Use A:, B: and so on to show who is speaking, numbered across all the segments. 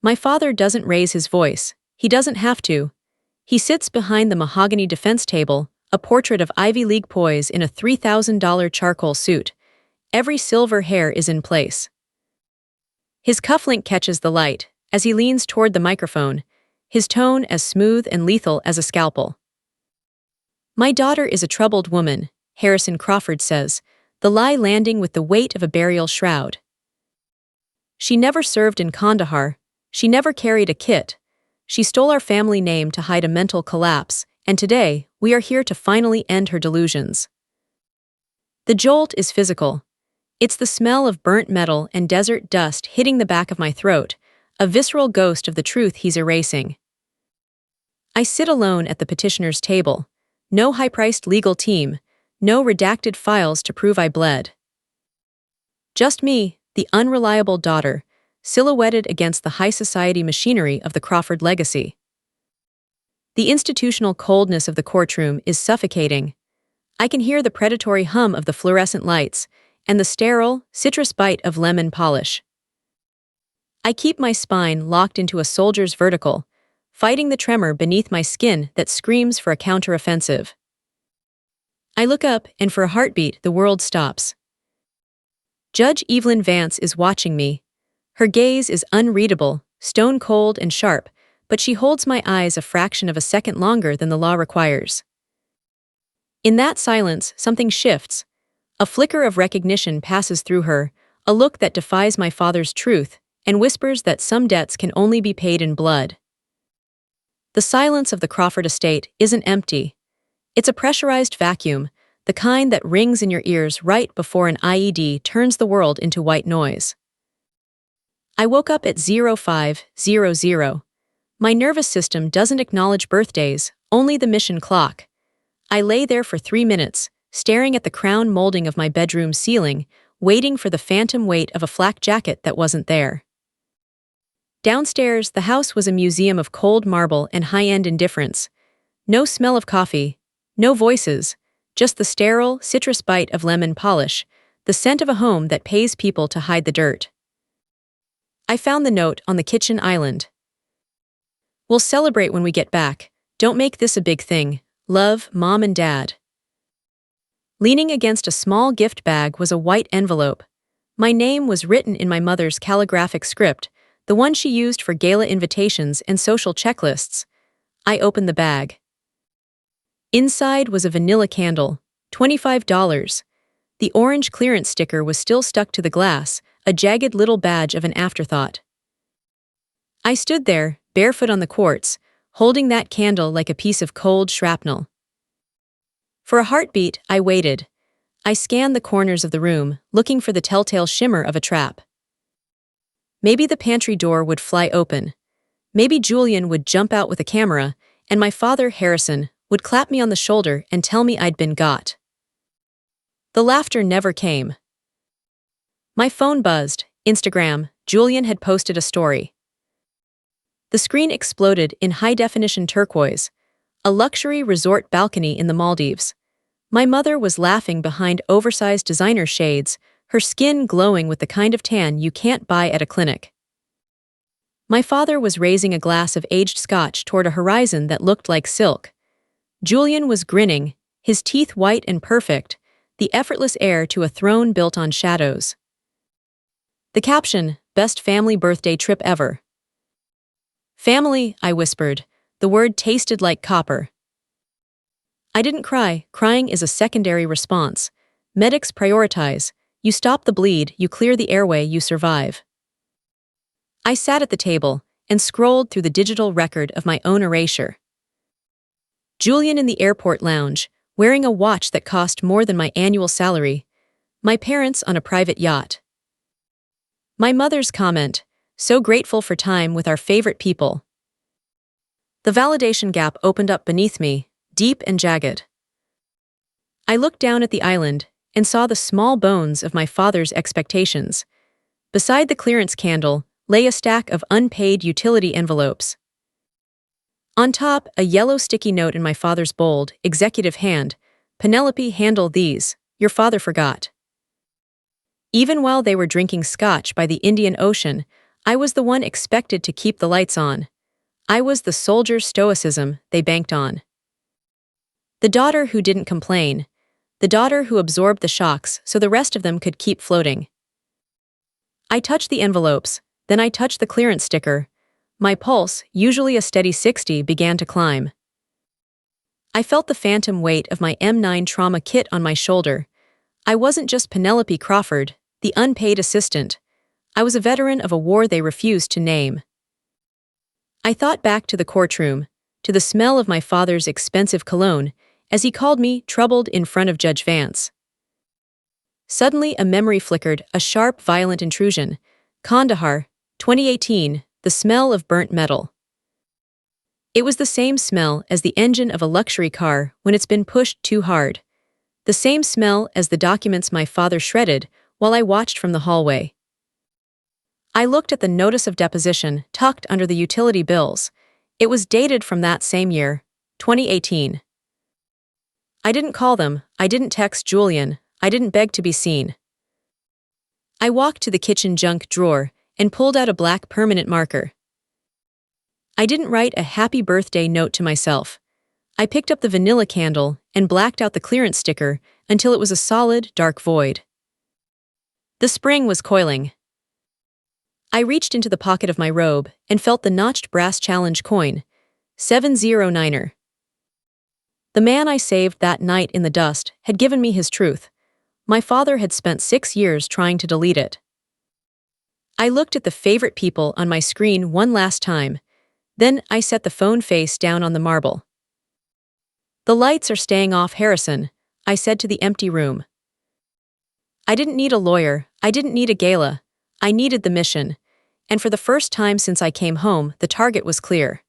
A: My father doesn't raise his voice. He doesn't have to. He sits behind the mahogany defense table, a portrait of Ivy League poise in a $3,000 charcoal suit. Every silver hair is in place. His cufflink catches the light as he leans toward the microphone, his tone as smooth and lethal as a scalpel. My daughter is a troubled woman, Harrison Crawford says, the lie landing with the weight of a burial shroud. She never served in Kandahar. She never carried a kit. She stole our family name to hide a mental collapse, and today, we are here to finally end her delusions. The jolt is physical. It's the smell of burnt metal and desert dust hitting the back of my throat, a visceral ghost of the truth he's erasing. I sit alone at the petitioner's table. No high-priced legal team, no redacted files to prove I bled. Just me, the unreliable daughter, silhouetted against the high society machinery of the Crawford legacy. The institutional coldness of the courtroom is suffocating. I can hear the predatory hum of the fluorescent lights and the sterile, citrus bite of lemon polish. I keep my spine locked into a soldier's vertical, fighting the tremor beneath my skin that screams for a counteroffensive. I look up, and for a heartbeat, the world stops. Judge Evelyn Vance is watching me. Her gaze is unreadable, stone-cold and sharp, but she holds my eyes a fraction of a second longer than the law requires. In that silence, something shifts. A flicker of recognition passes through her, a look that defies my father's truth, and whispers that some debts can only be paid in blood. The silence of the Crawford estate isn't empty. It's a pressurized vacuum, the kind that rings in your ears right before an IED turns the world into white noise. I woke up at 0500. My nervous system doesn't acknowledge birthdays, only the mission clock. I lay there for 3 minutes, staring at the crown molding of my bedroom ceiling, waiting for the phantom weight of a flak jacket that wasn't there. Downstairs, the house was a museum of cold marble and high-end indifference. No smell of coffee, no voices, just the sterile, citrus bite of lemon polish, the scent of a home that pays people to hide the dirt. I found the note on the kitchen island. We'll celebrate when we get back. Don't make this a big thing. Love, Mom and Dad. Leaning against a small gift bag was a white envelope. My name was written in my mother's calligraphic script, the one she used for gala invitations and social checklists. I opened the bag. Inside was a vanilla candle, $25. The orange clearance sticker was still stuck to the glass, a jagged little badge of an afterthought. I stood there, barefoot on the quartz, holding that candle like a piece of cold shrapnel. For a heartbeat, I waited. I scanned the corners of the room, looking for the telltale shimmer of a trap. Maybe the pantry door would fly open. Maybe Julian would jump out with a camera, and my father, Harrison, would clap me on the shoulder and tell me I'd been got. The laughter never came. My phone buzzed. Instagram. Julian had posted a story. The screen exploded in high-definition turquoise, a luxury resort balcony in the Maldives. My mother was laughing behind oversized designer shades, her skin glowing with the kind of tan you can't buy at a clinic. My father was raising a glass of aged scotch toward a horizon that looked like silk. Julian was grinning, his teeth white and perfect, the effortless heir to a throne built on shadows. The caption, "Best family birthday trip ever." Family, I whispered. The word tasted like copper. I didn't cry. Crying is a secondary response. Medics prioritize. You stop the bleed, you clear the airway, you survive. I sat at the table and scrolled through the digital record of my own erasure. Julian in the airport lounge, wearing a watch that cost more than my annual salary. My parents on a private yacht. My mother's comment, "So grateful for time with our favorite people." The validation gap opened up beneath me, deep and jagged. I looked down at the island and saw the small bones of my father's expectations. Beside the clearance candle lay a stack of unpaid utility envelopes. On top, a yellow sticky note in my father's bold, executive hand. "Penelope, handle these. Your father forgot." Even while they were drinking scotch by the Indian Ocean, I was the one expected to keep the lights on. I was the soldier's stoicism they banked on. The daughter who didn't complain. The daughter who absorbed the shocks so the rest of them could keep floating. I touched the envelopes, then I touched the clearance sticker. My pulse, usually a steady 60, began to climb. I felt the phantom weight of my M9 trauma kit on my shoulder. I wasn't just Penelope Crawford, the unpaid assistant. I was a veteran of a war they refused to name. I thought back to the courtroom, to the smell of my father's expensive cologne, as he called me troubled in front of Judge Vance. Suddenly a memory flickered, a sharp, violent intrusion. Kandahar, 2018, the smell of burnt metal. It was the same smell as the engine of a luxury car when it's been pushed too hard. The same smell as the documents my father shredded while I watched from the hallway. I looked at the notice of deposition tucked under the utility bills. It was dated from that same year, 2018. I didn't call them, I didn't text Julian, I didn't beg to be seen. I walked to the kitchen junk drawer and pulled out a black permanent marker. I didn't write a happy birthday note to myself. I picked up the vanilla candle and blacked out the clearance sticker until it was a solid, dark void. The spring was coiling. I reached into the pocket of my robe and felt the notched brass challenge coin, 709er. The man I saved that night in the dust had given me his truth. My father had spent 6 years trying to delete it. I looked at the favorite people on my screen one last time. Then I set the phone face down on the marble. "The lights are staying off, Harrison," I said to the empty room. I didn't need a lawyer, I didn't need a gala. I needed the mission. And for the first time since I came home, the target was clear.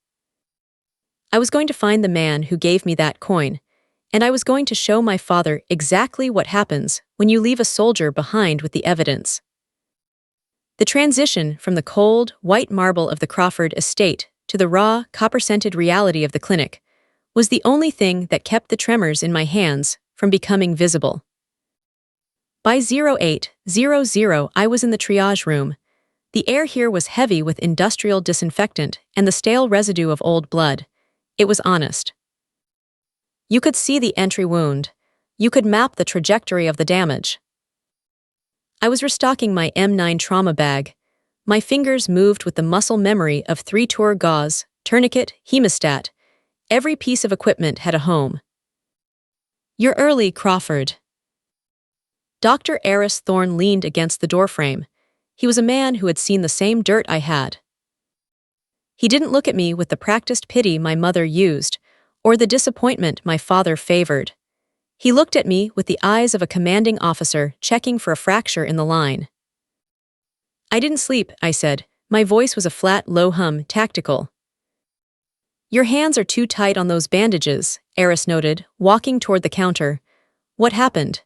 A: I was going to find the man who gave me that coin, and I was going to show my father exactly what happens when you leave a soldier behind with the evidence. The transition from the cold, white marble of the Crawford estate to the raw, copper-scented reality of the clinic was the only thing that kept the tremors in my hands from becoming visible. By 0800, I was in the triage room. The air here was heavy with industrial disinfectant and the stale residue of old blood. It was honest. You could see the entry wound. You could map the trajectory of the damage. I was restocking my M9 trauma bag. My fingers moved with the muscle memory of 3-tour gauze, tourniquet, hemostat. Every piece of equipment had a home. "You're early, Crawford." Dr. Eris Thorne leaned against the doorframe. He was a man who had seen the same dirt I had. He didn't look at me with the practiced pity my mother used, or the disappointment my father favored. He looked at me with the eyes of a commanding officer checking for a fracture in the line. "I didn't sleep," I said. My voice was a flat, low hum, tactical. "Your hands are too tight on those bandages," Eris noted, walking toward the counter. "What happened?"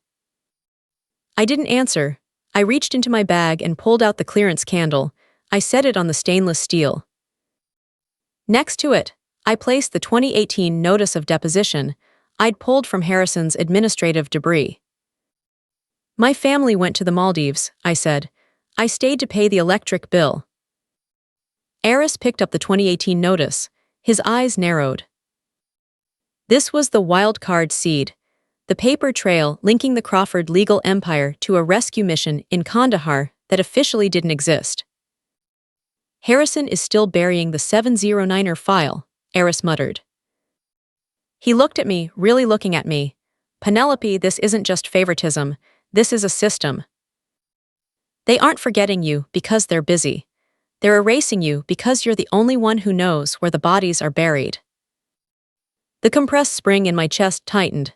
A: I didn't answer. I reached into my bag and pulled out the clearance candle. I set it on the stainless steel. Next to it, I placed the 2018 notice of deposition I'd pulled from Harrison's administrative debris. "My family went to the Maldives," I said. "I stayed to pay the electric bill." Eris picked up the 2018 notice. His eyes narrowed. This was the wild card seed, the paper trail linking the Crawford legal empire to a rescue mission in Kandahar that officially didn't exist. "Harrison is still burying the 709er file," Eris muttered. He looked at me, really looking at me. "Penelope, this isn't just favoritism. This is a system. They aren't forgetting you because they're busy. They're erasing you because you're the only one who knows where the bodies are buried." The compressed spring in my chest tightened.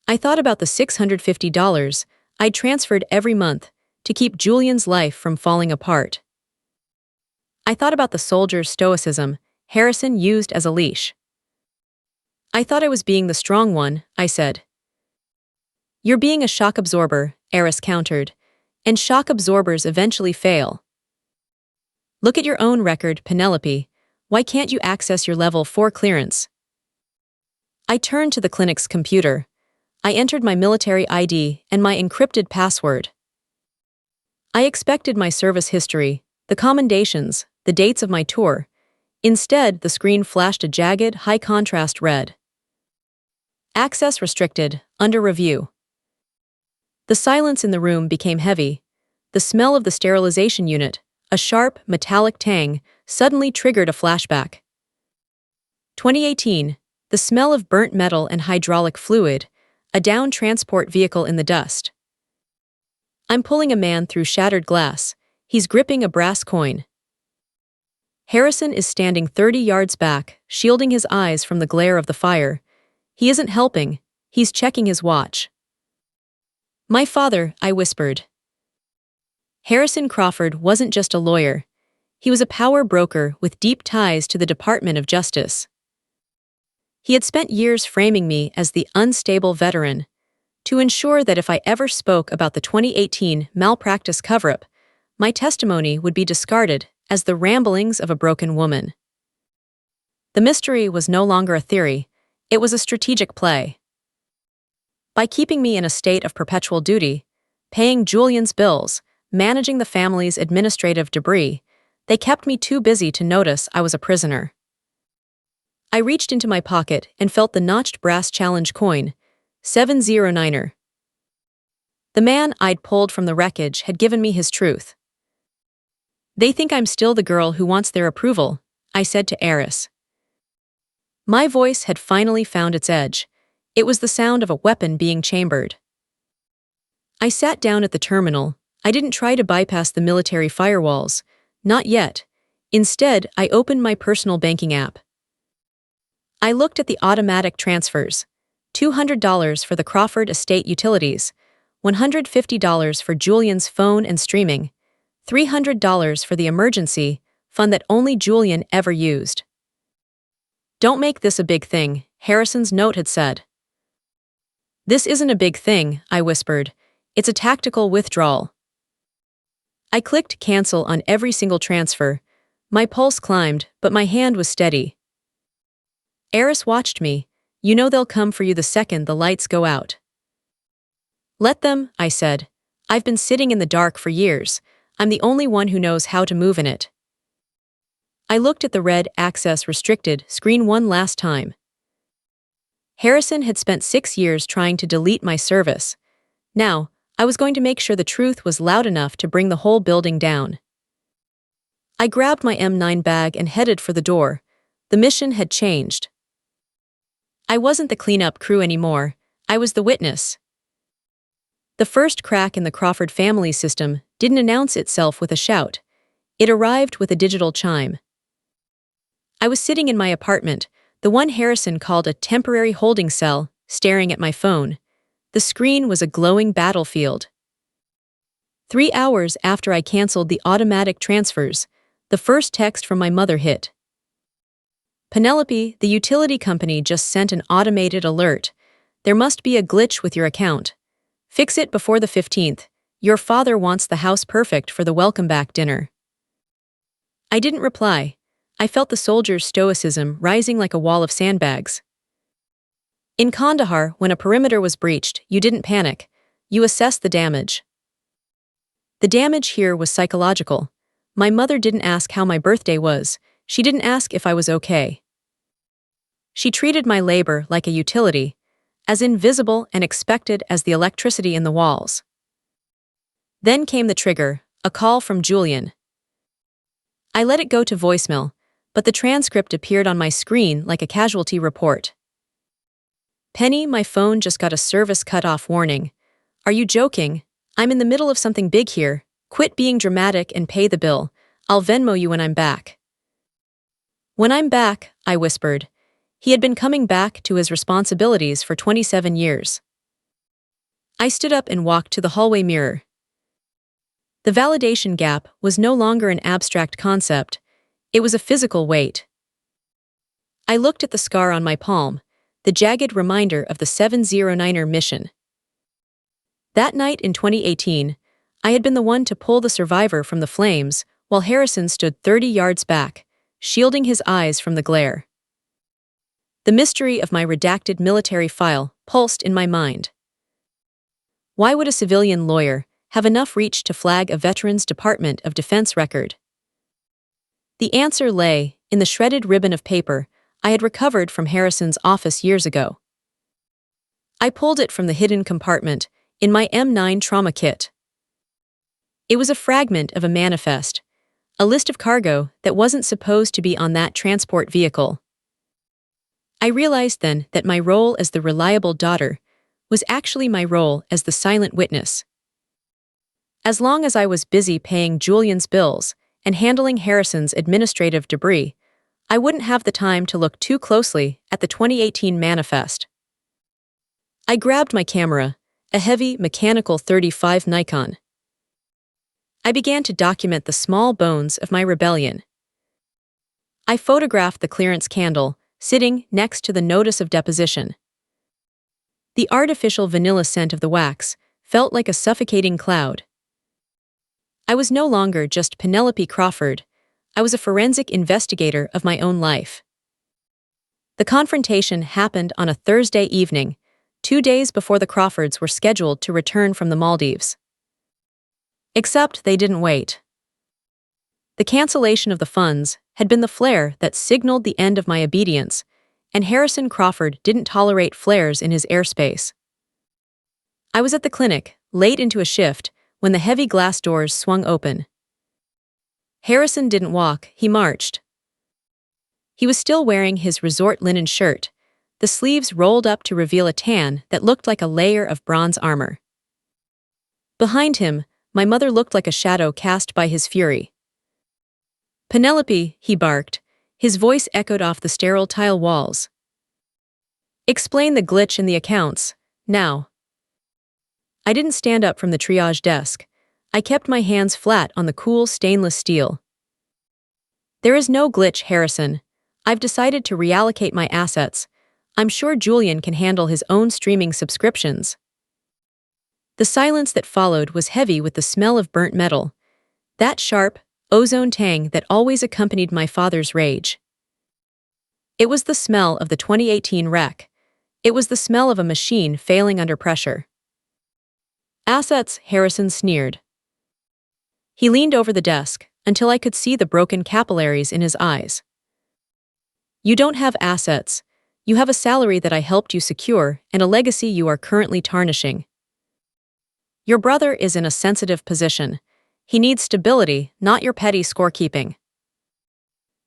A: I thought about the $650 I'd transferred every month to keep Julian's life from falling apart. I thought about the soldier's stoicism Harrison used as a leash. "I thought I was being the strong one," I said. "You're being a shock absorber," Eris countered, "and shock absorbers eventually fail. Look at your own record, Penelope. Why can't you access your level 4 clearance?" I turned to the clinic's computer. I entered my military ID and my encrypted password. I expected my service history, the commendations, the dates of my tour. Instead, the screen flashed a jagged, high-contrast red. Access restricted, under review. The silence in the room became heavy. The smell of the sterilization unit, a sharp, metallic tang, suddenly triggered a flashback. 2018. The smell of burnt metal and hydraulic fluid, a down transport vehicle in the dust. I'm pulling a man through shattered glass. He's gripping a brass coin. Harrison is standing 30 yards back, shielding his eyes from the glare of the fire. He isn't helping, he's checking his watch. My father, I whispered. Harrison Crawford wasn't just a lawyer. He was a power broker with deep ties to the Department of Justice. He had spent years framing me as the unstable veteran, to ensure that if I ever spoke about the 2018 malpractice cover-up, my testimony would be discarded as the ramblings of a broken woman. The mystery was no longer a theory, it was a strategic play. By keeping me in a state of perpetual duty, paying Julian's bills, managing the family's administrative debris, they kept me too busy to notice I was a prisoner. I reached into my pocket and felt the notched brass challenge coin, 709er. The man I'd pulled from the wreckage had given me his truth. They think I'm still the girl who wants their approval, I said to Eris. My voice had finally found its edge. It was the sound of a weapon being chambered. I sat down at the terminal. I didn't try to bypass the military firewalls. Not yet. Instead, I opened my personal banking app. I looked at the automatic transfers. $200 for the Crawford estate utilities, $150 for Julian's phone and streaming, $300 for the emergency fund that only Julian ever used. Don't make this a big thing, Harrison's note had said. This isn't a big thing, I whispered. It's a tactical withdrawal. I clicked cancel on every single transfer. My pulse climbed, but my hand was steady. Eris watched me. You know they'll come for you the second the lights go out. Let them, I said. I've been sitting in the dark for years. I'm the only one who knows how to move in it. I looked at the red access restricted screen one last time. Harrison had spent 6 years trying to delete my service. Now, I was going to make sure the truth was loud enough to bring the whole building down. I grabbed my M9 bag and headed for the door. The mission had changed. I wasn't the cleanup crew anymore, I was the witness. The first crack in the Crawford family system didn't announce itself with a shout. It arrived with a digital chime. I was sitting in my apartment, the one Harrison called a temporary holding cell, staring at my phone. The screen was a glowing battlefield. 3 hours after I canceled the automatic transfers, the first text from my mother hit. Penelope, the utility company just sent an automated alert. There must be a glitch with your account. Fix it before the 15th. Your father wants the house perfect for the welcome back dinner. I didn't reply. I felt the soldiers' stoicism rising like a wall of sandbags. In Kandahar, when a perimeter was breached, you didn't panic. You assessed the damage. The damage here was psychological. My mother didn't ask how my birthday was. She didn't ask if I was okay. She treated my labor like a utility, as invisible and expected as the electricity in the walls. Then came the trigger, a call from Julian. I let it go to voicemail, but the transcript appeared on my screen like a casualty report. Penny, my phone just got a service cut-off warning. Are you joking? I'm in the middle of something big here. Quit being dramatic and pay the bill. I'll Venmo you when I'm back. When I'm back, I whispered. He had been coming back to his responsibilities for 27 years. I stood up and walked to the hallway mirror. The validation gap was no longer an abstract concept. It was a physical weight. I looked at the scar on my palm, the jagged reminder of the 709er mission. That night in 2018, I had been the one to pull the survivor from the flames, while Harrison stood 30 yards back, shielding his eyes from the glare. The mystery of my redacted military file pulsed in my mind. Why would a civilian lawyer have enough reach to flag a Veterans Department of Defense record? The answer lay in the shredded ribbon of paper I had recovered from Harrison's office years ago. I pulled it from the hidden compartment in my M9 trauma kit. It was a fragment of a manifest, a list of cargo that wasn't supposed to be on that transport vehicle. I realized then that my role as the reliable daughter was actually my role as the silent witness. As long as I was busy paying Julian's bills and handling Harrison's administrative debris, I wouldn't have the time to look too closely at the 2018 manifest. I grabbed my camera, a heavy mechanical 35 Nikon. I began to document the small bones of my rebellion. I photographed the clearance candle sitting next to the notice of deposition. The artificial vanilla scent of the wax felt like a suffocating cloud. I was no longer just Penelope Crawford. I was a forensic investigator of my own life. The confrontation happened on a Thursday evening, 2 days before the Crawfords were scheduled to return from the Maldives. Except they didn't wait. The cancellation of the funds had been the flare that signaled the end of my obedience, and Harrison Crawford didn't tolerate flares in his airspace. I was at the clinic, late into a shift, when the heavy glass doors swung open. Harrison didn't walk, he marched. He was still wearing his resort linen shirt, the sleeves rolled up to reveal a tan that looked like a layer of bronze armor. Behind him, my mother looked like a shadow cast by his fury. "Penelope," he barked, his voice echoed off the sterile tile walls. "Explain the glitch in the accounts, now." I didn't stand up from the triage desk. I kept my hands flat on the cool stainless steel. "There is no glitch, Harrison. I've decided to reallocate my assets. I'm sure Julian can handle his own streaming subscriptions." The silence that followed was heavy with the smell of burnt metal, that sharp, ozone tang that always accompanied my father's rage. It was the smell of the 2018 wreck. It was the smell of a machine failing under pressure. "Assets," Harrison sneered. He leaned over the desk until I could see the broken capillaries in his eyes. "You don't have assets. You have a salary that I helped you secure and a legacy you are currently tarnishing. Your brother is in a sensitive position. He needs stability, not your petty scorekeeping."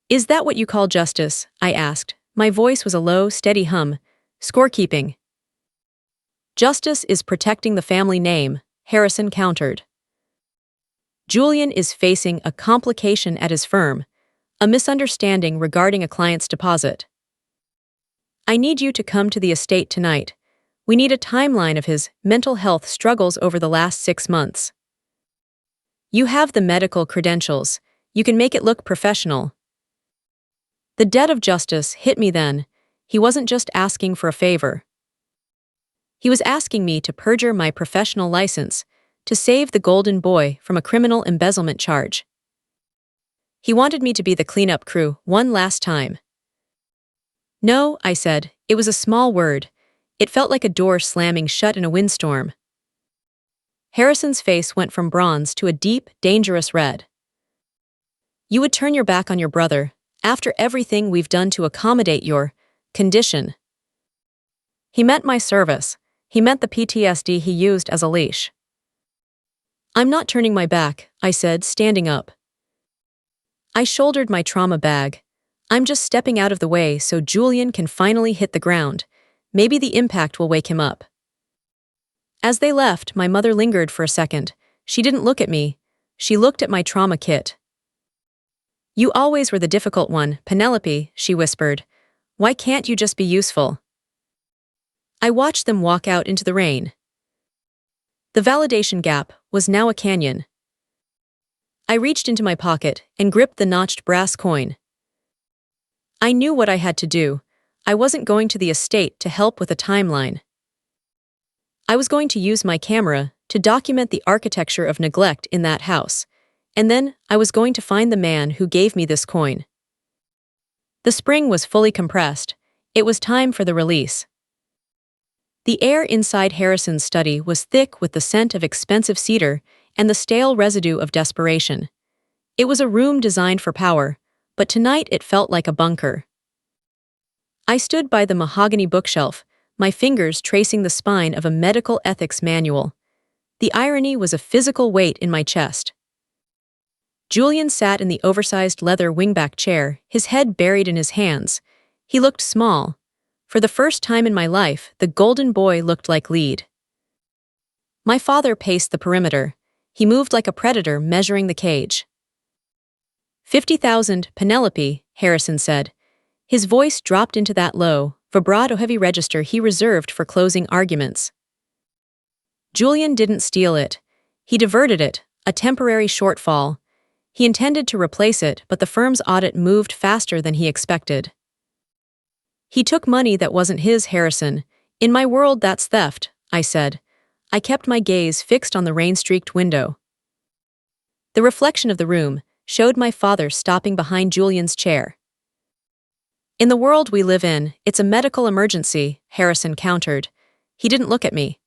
A: "Is that what you call justice?" I asked. My voice was a low, steady hum. "Scorekeeping." "Justice is protecting the family name," Harrison countered. "Julian is facing a complication at his firm, a misunderstanding regarding a client's deposit. I need you to come to the estate tonight. We need a timeline of his mental health struggles over the last 6 months. You have the medical credentials. You can make it look professional." The debt of justice hit me then. He wasn't just asking for a favor. He was asking me to perjure my professional license, to save the Golden Boy from a criminal embezzlement charge. He wanted me to be the cleanup crew one last time. "No," I said. It was a small word. It felt like a door slamming shut in a windstorm. Harrison's face went from bronze to a deep, dangerous red. "You would turn your back on your brother, after everything we've done to accommodate your condition." He meant my service. He meant the PTSD he used as a leash. "I'm not turning my back," I said, standing up. I shouldered my trauma bag. "I'm just stepping out of the way so Julian can finally hit the ground. Maybe the impact will wake him up." As they left, my mother lingered for a second. She didn't look at me. She looked at my trauma kit. "You always were the difficult one, Penelope," she whispered. "Why can't you just be useful?" I watched them walk out into the rain. The validation gap was now a canyon. I reached into my pocket and gripped the notched brass coin. I knew what I had to do. I wasn't going to the estate to help with a timeline. I was going to use my camera to document the architecture of neglect in that house, and then I was going to find the man who gave me this coin. The spring was fully compressed. It was time for the release. The air inside Harrison's study was thick with the scent of expensive cedar and the stale residue of desperation. It was a room designed for power, but tonight it felt like a bunker. I stood by the mahogany bookshelf, my fingers tracing the spine of a medical ethics manual. The irony was a physical weight in my chest. Julian sat in the oversized leather wingback chair, his head buried in his hands. He looked small. For the first time in my life, the golden boy looked like lead. My father paced the perimeter. He moved like a predator measuring the cage. 50,000, Penelope, Harrison said. His voice dropped into that low, vibrato-heavy register he reserved for closing arguments. Julian didn't steal it. He diverted it, a temporary shortfall. He intended to replace it, but the firm's audit moved faster than he expected. He took money that wasn't his, Harrison. In my world, that's theft, I said. I kept my gaze fixed on the rain-streaked window. The reflection of the room showed my father stopping behind Julian's chair. In the world we live in, it's a medical emergency, Harrison countered. He didn't look at me.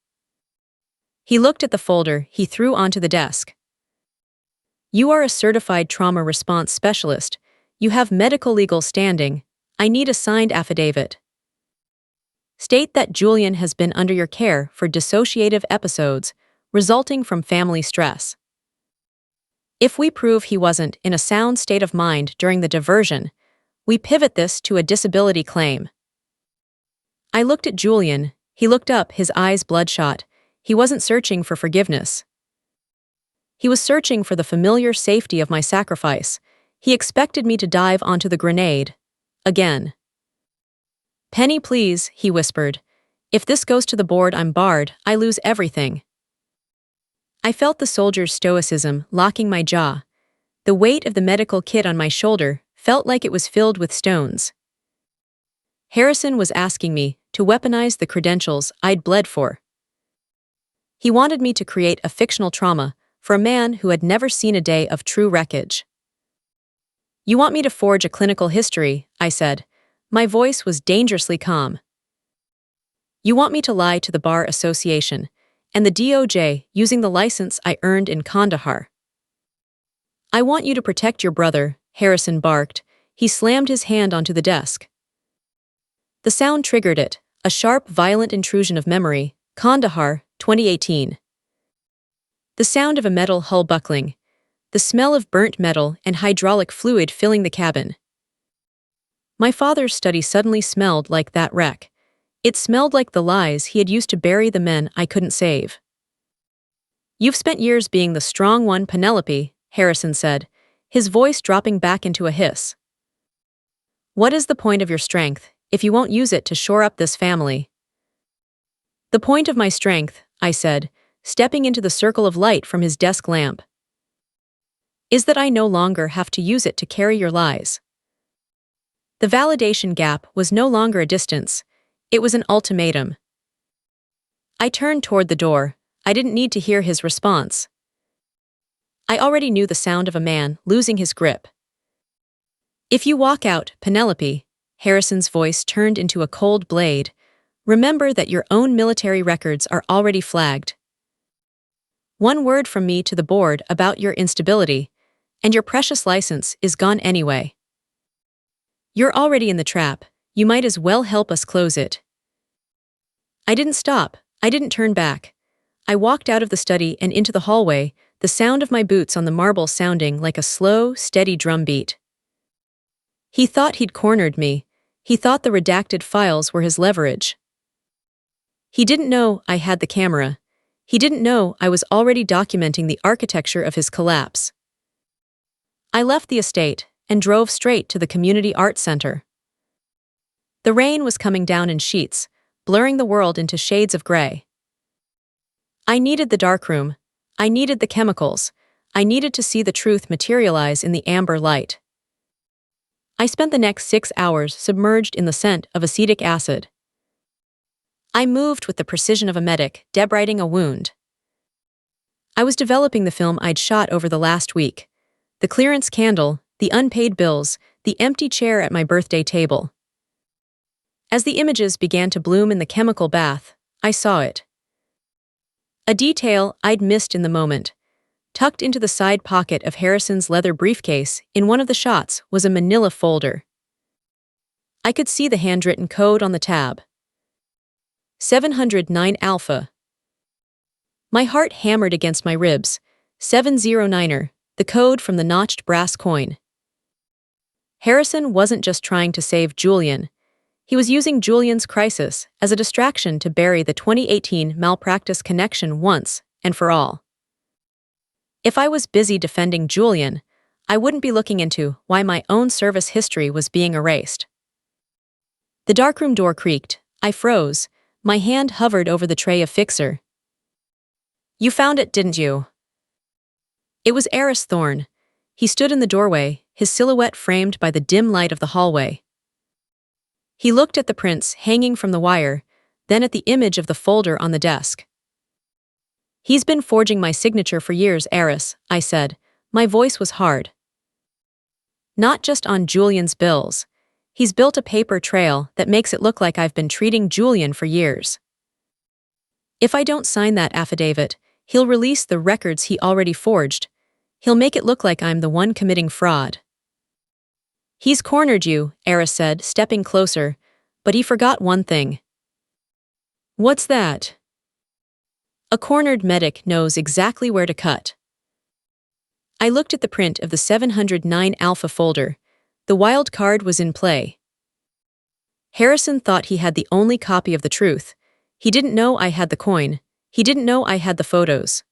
A: He looked at the folder he threw onto the desk. You are a certified trauma response specialist. You have medical legal standing. I need a signed affidavit. State that Julian has been under your care for dissociative episodes resulting from family stress. If we prove he wasn't in a sound state of mind during the diversion, we pivot this to a disability claim. I looked at Julian. He looked up, his eyes bloodshot. He wasn't searching for forgiveness. He was searching for the familiar safety of my sacrifice. He expected me to dive onto the grenade. Again. Penny, please, he whispered. If this goes to the board, I'm barred. I lose everything. I felt the soldier's stoicism locking my jaw. The weight of the medical kit on my shoulder felt like it was filled with stones. Harrison was asking me to weaponize the credentials I'd bled for. He wanted me to create a fictional trauma for a man who had never seen a day of true wreckage. You want me to forge a clinical history, I said. My voice was dangerously calm. You want me to lie to the Bar Association and the DOJ using the license I earned in Kandahar. I want you to protect your brother, Harrison barked. He slammed his hand onto the desk. The sound triggered it, a sharp, violent intrusion of memory. Kandahar, 2018. The sound of a metal hull buckling. The smell of burnt metal and hydraulic fluid filling the cabin. My father's study suddenly smelled like that wreck. It smelled like the lies he had used to bury the men I couldn't save. You've spent years being the strong one, Penelope, Harrison said, his voice dropping back into a hiss. What is the point of your strength if you won't use it to shore up this family? The point of my strength, I said, stepping into the circle of light from his desk lamp, is that I no longer have to use it to carry your lies. The validation gap was no longer a distance, it was an ultimatum. I turned toward the door. I didn't need to hear his response. I already knew the sound of a man losing his grip. If you walk out, Penelope, Harrison's voice turned into a cold blade, remember that your own military records are already flagged. One word from me to the board about your instability, and your precious license is gone anyway. You're already in the trap, you might as well help us close it. I didn't stop, I didn't turn back. I walked out of the study and into the hallway, the sound of my boots on the marble sounding like a slow, steady drum beat. He thought he'd cornered me. He thought the redacted files were his leverage. He didn't know I had the camera. He didn't know I was already documenting the architecture of his collapse. I left the estate and drove straight to the Community Arts Center. The rain was coming down in sheets, blurring the world into shades of gray. I needed the darkroom. I needed the chemicals. I needed to see the truth materialize in the amber light. I spent the next 6 hours submerged in the scent of acetic acid. I moved with the precision of a medic debrighting a wound. I was developing the film I'd shot over the last week. The clearance candle, the unpaid bills, the empty chair at my birthday table. As the images began to bloom in the chemical bath, I saw it. A detail I'd missed in the moment. Tucked into the side pocket of Harrison's leather briefcase in one of the shots was a manila folder. I could see the handwritten code on the tab. 709 Alpha. My heart hammered against my ribs. 709er, the code from the notched brass coin. Harrison wasn't just trying to save Julian. He was using Julian's crisis as a distraction to bury the 2018 malpractice connection once and for all. If I was busy defending Julian, I wouldn't be looking into why my own service history was being erased. The darkroom door creaked. I froze. My hand hovered over the tray of fixer. "You found it, didn't you?" It was Eris Thorne. He stood in the doorway, his silhouette framed by the dim light of the hallway. He looked at the prints hanging from the wire, then at the image of the folder on the desk. "He's been forging my signature for years, Eris," I said. My voice was hard. "Not just on Julian's bills. He's built a paper trail that makes it look like I've been treating Julian for years. If I don't sign that affidavit, he'll release the records he already forged. He'll make it look like I'm the one committing fraud." "He's cornered you," Eris said, stepping closer, "but he forgot one thing." "What's that?" "A cornered medic knows exactly where to cut." I looked at the print of the 709 Alpha folder. The wild card was in play. Harrison thought he had the only copy of the truth. He didn't know I had the coin. He didn't know I had the photos.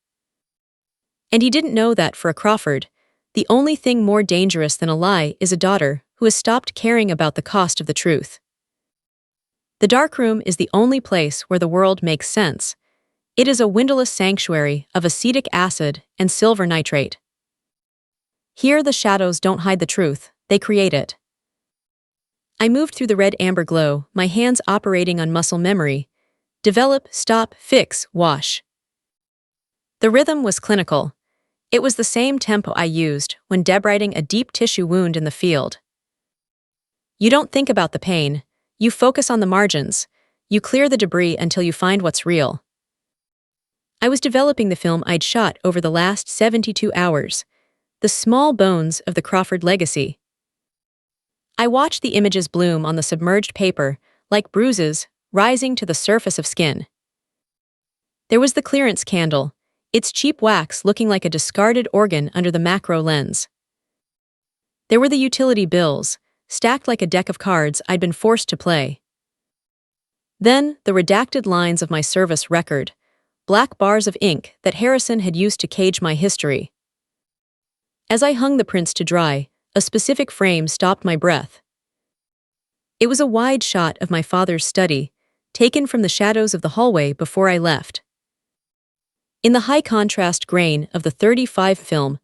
A: And he didn't know that for a Crawford, the only thing more dangerous than a lie is a daughter who has stopped caring about the cost of the truth. The darkroom is the only place where the world makes sense. It is a windowless sanctuary of acetic acid and silver nitrate. Here the shadows don't hide the truth, they create it. I moved through the red amber glow, my hands operating on muscle memory. Develop, stop, fix, wash. The rhythm was clinical. It was the same tempo I used when debriding a deep tissue wound in the field. You don't think about the pain. You focus on the margins. You clear the debris until you find what's real. I was developing the film I'd shot over the last 72 hours. The small bones of the Crawford legacy. I watched the images bloom on the submerged paper, like bruises, rising to the surface of skin. There was the clearance candle, its cheap wax looking like a discarded organ under the macro lens. There were the utility bills, stacked like a deck of cards I'd been forced to play. Then, the redacted lines of my service record, black bars of ink that Harrison had used to cage my history. As I hung the prints to dry, a specific frame stopped my breath. It was a wide shot of my father's study, taken from the shadows of the hallway before I left. In the high-contrast grain of the 35 film,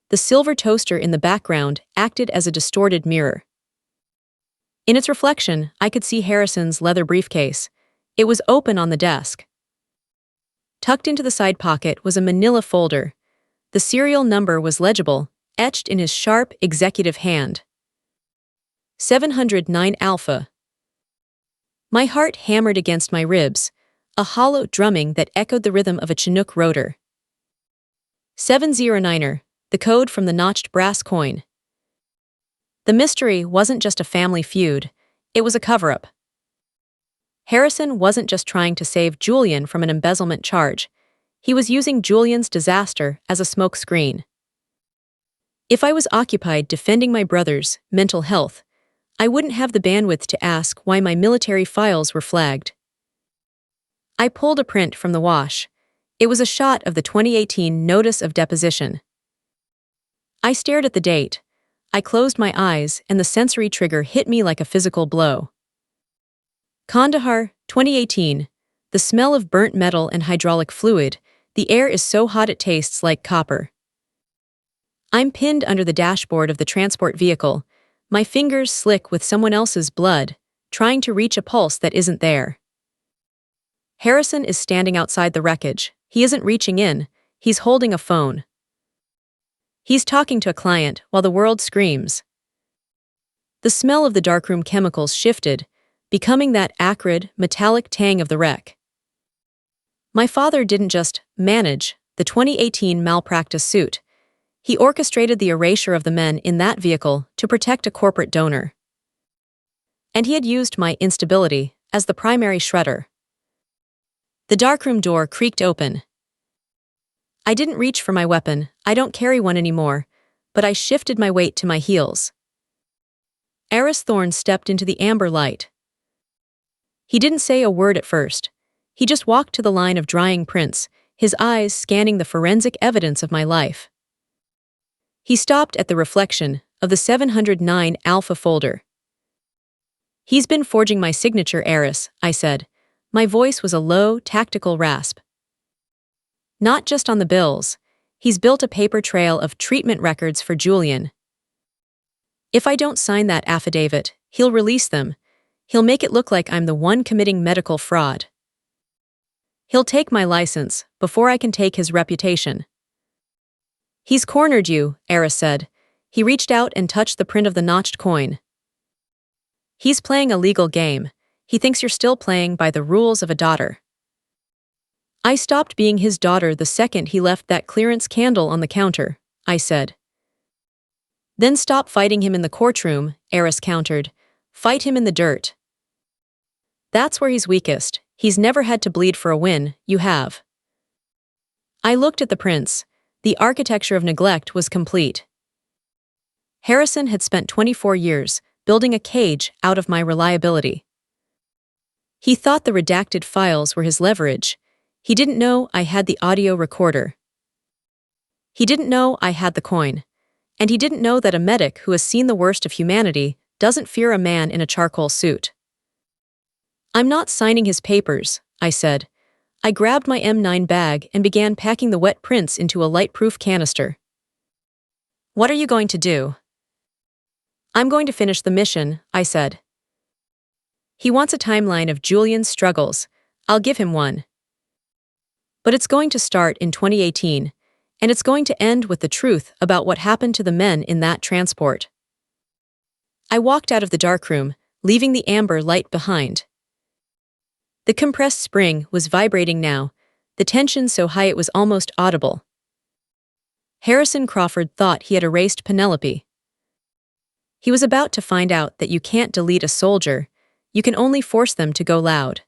A: the silver toaster in the background acted as a distorted mirror. In its reflection, I could see Harrison's leather briefcase. It was open on the desk. Tucked into the side pocket was a manila folder. The serial number was legible, etched in his sharp, executive hand. 709 Alpha. My heart hammered against my ribs, a hollow drumming that echoed the rhythm of a Chinook rotor. 709er, the code from the notched brass coin. The mystery wasn't just a family feud, it was a cover-up. Harrison wasn't just trying to save Julian from an embezzlement charge. He was using Julian's disaster as a smoke screen. If I was occupied defending my brother's mental health, I wouldn't have the bandwidth to ask why my military files were flagged. I pulled a print from the wash. It was a shot of the 2018 Notice of Deposition. I stared at the date. I closed my eyes and the sensory trigger hit me like a physical blow. Kandahar, 2018. The smell of burnt metal and hydraulic fluid. The air is so hot it tastes like copper. I'm pinned under the dashboard of the transport vehicle, my fingers slick with someone else's blood, trying to reach a pulse that isn't there. Harrison is standing outside the wreckage. He isn't reaching in, he's holding a phone. He's talking to a client while the world screams. The smell of the darkroom chemicals shifted, becoming that acrid, metallic tang of the wreck. My father didn't just manage the 2018 malpractice suit. He orchestrated the erasure of the men in that vehicle to protect a corporate donor. And he had used my instability as the primary shredder. The darkroom door creaked open. I didn't reach for my weapon, I don't carry one anymore, but I shifted my weight to my heels. Eris Thorne stepped into the amber light. He didn't say a word at first. He just walked to the line of drying prints, his eyes scanning the forensic evidence of my life. He stopped at the reflection of the 709 Alpha folder. "He's been forging my signature, Eris," I said. My voice was a low, tactical rasp. "Not just on the bills. He's built a paper trail of treatment records for Julian. If I don't sign that affidavit, he'll release them. He'll make it look like I'm the one committing medical fraud. He'll take my license before I can take his reputation." "He's cornered you," Eris said. He reached out and touched the print of the notched coin. "He's playing a legal game. He thinks you're still playing by the rules of a daughter." "I stopped being his daughter the second he left that clearance candle on the counter," I said. "Then stop fighting him in the courtroom," Eris countered. "Fight him in the dirt. That's where he's weakest. He's never had to bleed for a win, you have." I looked at the prints. The architecture of neglect was complete. Harrison had spent 24 years building a cage out of my reliability. He thought the redacted files were his leverage. He didn't know I had the audio recorder. He didn't know I had the coin. And he didn't know that a medic who has seen the worst of humanity doesn't fear a man in a charcoal suit. "I'm not signing his papers," I said. I grabbed my M9 bag and began packing the wet prints into a light-proof canister. "What are you going to do?" "I'm going to finish the mission," I said. "He wants a timeline of Julian's struggles. I'll give him one. But it's going to start in 2018, and it's going to end with the truth about what happened to the men in that transport." I walked out of the darkroom, leaving the amber light behind. The compressed spring was vibrating now, the tension so high it was almost audible. Harrison Crawford thought he had erased Penelope. He was about to find out that you can't delete a soldier, you can only force them to go loud.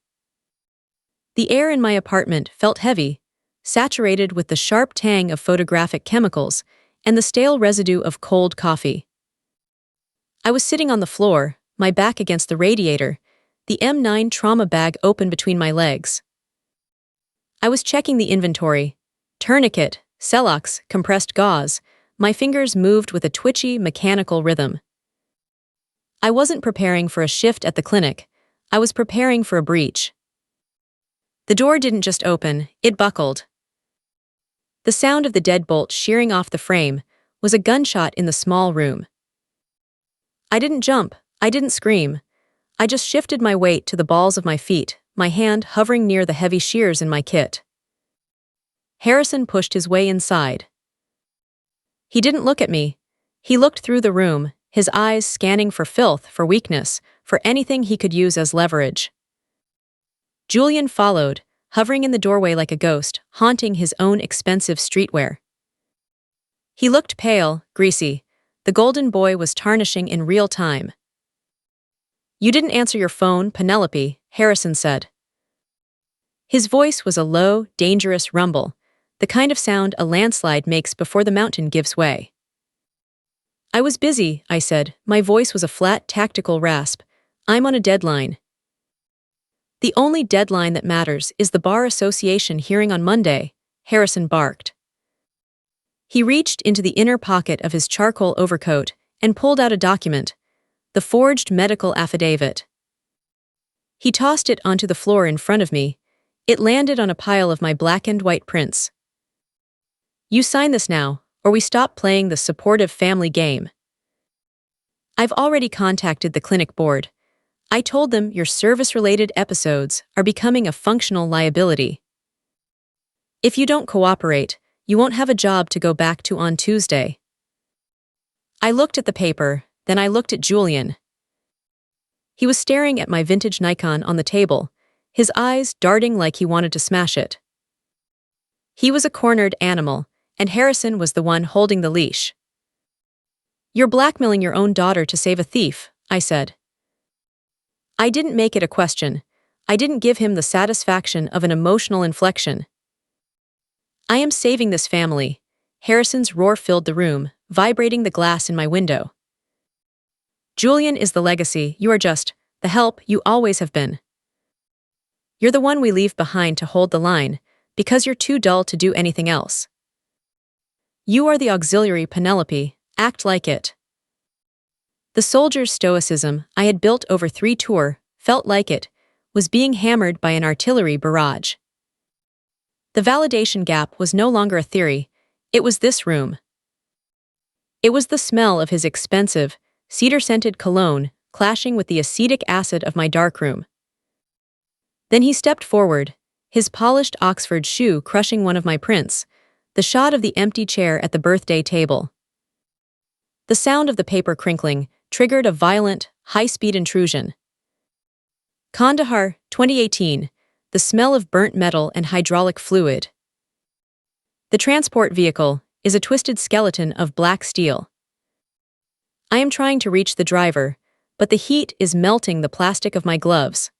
A: The air in my apartment felt heavy, saturated with the sharp tang of photographic chemicals and the stale residue of cold coffee. I was sitting on the floor, my back against the radiator, the M9 trauma bag open between my legs. I was checking the inventory. Tourniquet, Celox, compressed gauze. My fingers moved with a twitchy, mechanical rhythm. I wasn't preparing for a shift at the clinic. I was preparing for a breach. The door didn't just open, it buckled. The sound of the deadbolt shearing off the frame was a gunshot in the small room. I didn't jump, I didn't scream. I just shifted my weight to the balls of my feet, my hand hovering near the heavy shears in my kit. Harrison pushed his way inside. He didn't look at me. He looked through the room, his eyes scanning for filth, for weakness, for anything he could use as leverage. Julian followed, hovering in the doorway like a ghost, haunting his own expensive streetwear. He looked pale, greasy. The golden boy was tarnishing in real time. "You didn't answer your phone, Penelope," Harrison said. His voice was a low, dangerous rumble, the kind of sound a landslide makes before the mountain gives way. "I was busy," I said. My voice was a flat, tactical rasp. "I'm on a deadline." "The only deadline that matters is the Bar Association hearing on Monday," Harrison barked. He reached into the inner pocket of his charcoal overcoat and pulled out a document, the forged medical affidavit. He tossed it onto the floor in front of me. It landed on a pile of my blackened white prints. "You sign this now, or we stop playing the supportive family game." "I've already contacted the clinic board. I told them your service-related episodes are becoming a functional liability. If you don't cooperate, you won't have a job to go back to on Tuesday." I looked at the paper, then I looked at Julian. He was staring at my vintage Nikon on the table, his eyes darting like he wanted to smash it. He was a cornered animal, and Harrison was the one holding the leash. "You're blackmailing your own daughter to save a thief," I said. I didn't make it a question. I didn't give him the satisfaction of an emotional inflection. "I am saving this family." Harrison's roar filled the room, vibrating the glass in my window. "Julian is the legacy, you are just the help you always have been. You're the one we leave behind to hold the line, because you're too dull to do anything else. You are the auxiliary, Penelope, act like it." The soldier's stoicism I had built over 3 tours felt like it was being hammered by an artillery barrage. The validation gap was no longer a theory, it was this room. It was the smell of his expensive, cedar-scented cologne clashing with the acetic acid of my darkroom. Then he stepped forward, his polished Oxford shoe crushing one of my prints, the shot of the empty chair at the birthday table. The sound of the paper crinkling triggered a violent, high-speed intrusion. Kandahar, 2018, the smell of burnt metal and hydraulic fluid. The transport vehicle is a twisted skeleton of black steel. I am trying to reach the driver, but the heat is melting the plastic of my gloves.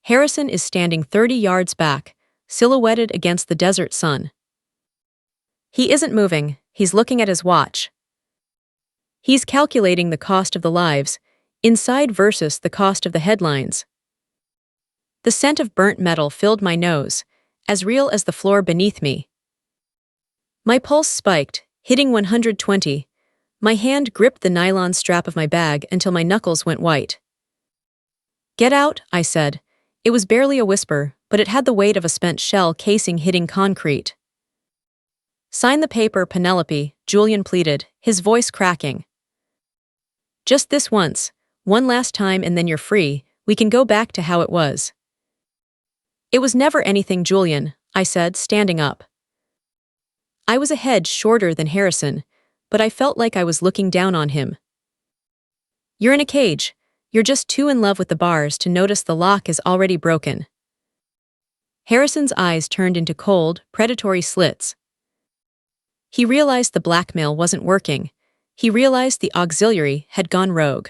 A: Harrison is standing 30 yards back, silhouetted against the desert sun. He isn't moving, he's looking at his watch. He's calculating the cost of the lives, inside versus the cost of the headlines. The scent of burnt metal filled my nose, as real as the floor beneath me. My pulse spiked, hitting 120. My hand gripped the nylon strap of my bag until my knuckles went white. "Get out," I said. It was barely a whisper, but it had the weight of a spent shell casing hitting concrete. "Sign the paper, Penelope," Julian pleaded, his voice cracking. "Just this once, one last time and then you're free, we can go back to how it was." "It was never anything, Julian," I said, standing up. I was a head shorter than Harrison, but I felt like I was looking down on him. "You're in a cage. You're just too in love with the bars to notice the lock is already broken." Harrison's eyes turned into cold, predatory slits. He realized the blackmail wasn't working. He realized the auxiliary had gone rogue.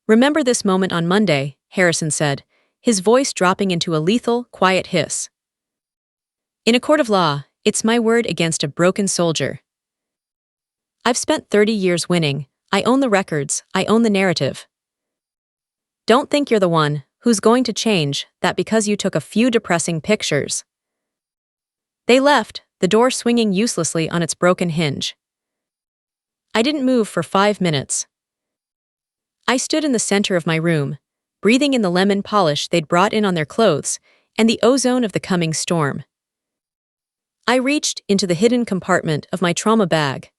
A: "Remember this moment on Monday," Harrison said, his voice dropping into a lethal, quiet hiss. "In a court of law, it's my word against a broken soldier. I've spent 30 years winning. I own the records, I own the narrative. Don't think you're the one who's going to change that because you took a few depressing pictures." They left, the door swinging uselessly on its broken hinge. I didn't move for 5 minutes. I stood in the center of my room, breathing in the lemon polish they'd brought in on their clothes and the ozone of the coming storm. I reached into the hidden compartment of my trauma bag.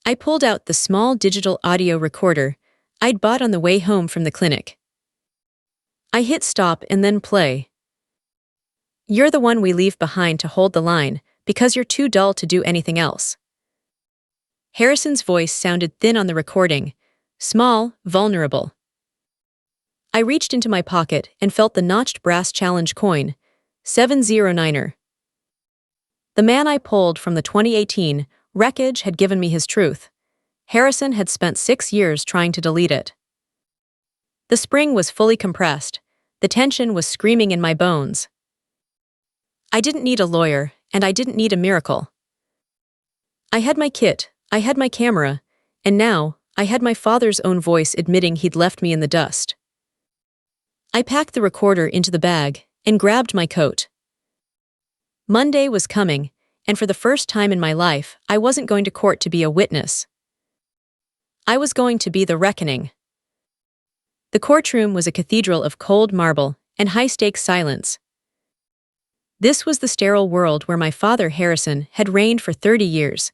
A: I pulled out the small digital audio recorder I'd bought on the way home from the clinic. I hit stop and then play. "You're the one we leave behind to hold the line, because you're too dull to do anything else." Harrison's voice sounded thin on the recording, small, vulnerable. I reached into my pocket and felt the notched brass challenge coin, 709er. The man I pulled from the 2018 wreckage had given me his truth. Harrison had spent 6 years trying to delete it. The spring was fully compressed. The tension was screaming in my bones. I didn't need a lawyer, and I didn't need a miracle. I had my kit, I had my camera, and now I had my father's own voice admitting he'd left me in the dust. I packed the recorder into the bag and grabbed my coat. Monday was coming, and for the first time in my life, I wasn't going to court to be a witness. I was going to be the reckoning. The courtroom was a cathedral of cold marble and high-stakes silence. This was the sterile world where my father Harrison had reigned for 30 years.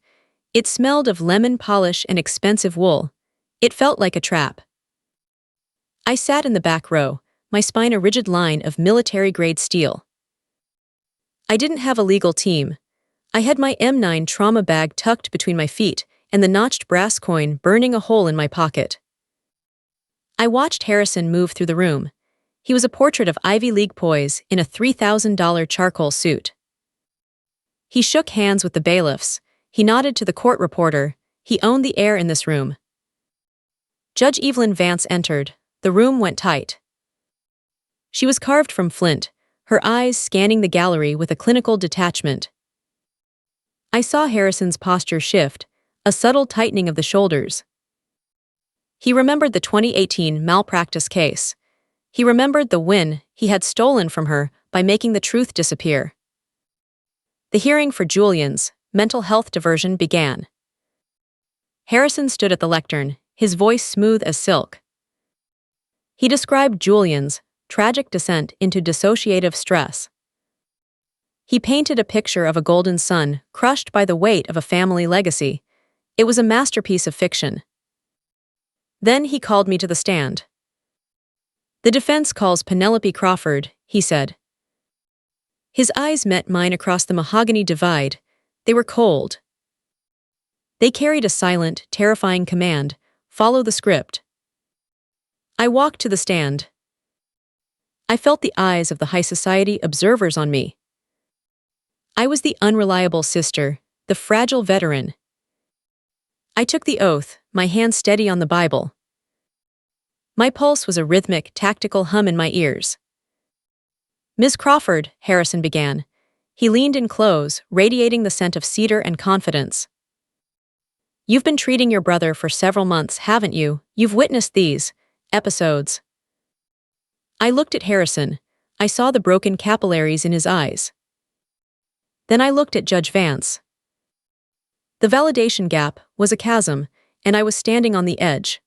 A: It smelled of lemon polish and expensive wool. It felt like a trap. I sat in the back row, my spine a rigid line of military-grade steel. I didn't have a legal team. I had my M9 trauma bag tucked between my feet and the notched brass coin burning a hole in my pocket. I watched Harrison move through the room, He was a portrait of Ivy League poise in a $3,000 charcoal suit. He shook hands with the bailiffs. He nodded to the court reporter. He owned the air in this room. Judge Evelyn Vance entered. The room went tight. She was carved from flint, her eyes scanning the gallery with a clinical detachment. I saw Harrison's posture shift, a subtle tightening of the shoulders. He remembered the 2018 malpractice case. He remembered the win he had stolen from her by making the truth disappear. The hearing for Julian's mental health diversion began. Harrison stood at the lectern, his voice smooth as silk. He described Julian's tragic descent into dissociative stress. He painted a picture of a golden son crushed by the weight of a family legacy. It was a masterpiece of fiction. Then he called me to the stand. "The defense calls Penelope Crawford," he said. His eyes met mine across the mahogany divide. They were cold. They carried a silent, terrifying command: follow the script. I walked to the stand. I felt the eyes of the high society observers on me. I was the unreliable sister, the fragile veteran. I took the oath, my hand steady on the Bible. My pulse was a rhythmic, tactical hum in my ears. "Ms. Crawford," Harrison began. He leaned in close, radiating the scent of cedar and confidence. "You've been treating your brother for several months, haven't you? You've witnessed these episodes." I looked at Harrison. I saw the broken capillaries in his eyes. Then I looked at Judge Vance. The validation gap was a chasm, and I was standing on the edge.